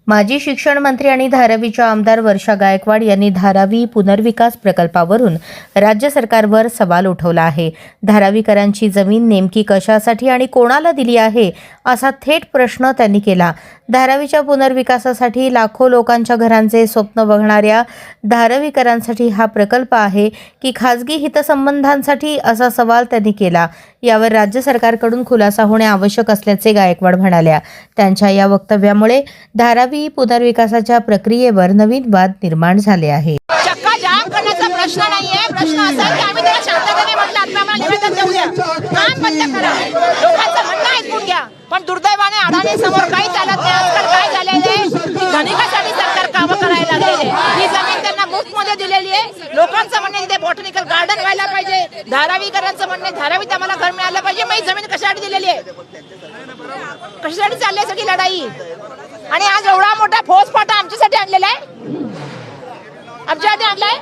माजी शिक्षण मंत्री आणि धारावीच्या आमदार वर्षा गायकवाड यांनी धारावी पुनर्विकास प्रकल्पावरून राज्य सरकारवर सवाल उठवला आहे। धारावीकरांची जमीन नेमकी कशासाठी आणि कोणाला दिली आहे असा थेट प्रश्न त्यांनी केला। धारावीच्या पुनर्विकासासाठी लाखो लोकांच्या घरांचे स्वप्न बघणाऱ्या धारावीकरांसाठी हा प्रकल्प आहे की खासगी हितसंबंधांसाठी असा सवाल त्यांनी केला। यावर राज्य सरकारकडून खुलासा होणे आवश्यक असल्याचे गायकवाड म्हणाल्या। त्यांच्या या वक्तव्यामुळे धारावी पुनर्विकासाच्या प्रक्रियेवर नवीन वाद निर्माण झाले आहे। चक्का जाम करण्याचा प्रश्न नाहीये। प्रश्न असा आहे की आम्ही त्याला शांततेने म्हटलं आम्हाला निवेदन देऊया, काम बंद करा, लोकांचं म्हणणं ऐकून घ्या। पण दुर्दैवाने अडाणी समोर काही चालत नाही। आजकाल काय झालेले धनिकासाठी सरकार कामं करायला लागलेले। ही जमीन त्यांना मुफ्तमध्ये दिलेली आहे। लोकांचं म्हणणं इथे बॉटनिकल गार्डन व्हायला पाहिजे, धारावीकरांचं म्हणणं धारावीत आम्हाला घर मिळालं पाहिजे। मग ही जमीन कशासाठी दिलेली आहे, कशासाठी चालली सगळी लढाई? आणि आज एवढा मोठा फौजफाटा आमच्यासाठी आणलेला आहे, आमच्यासाठी आणलाय।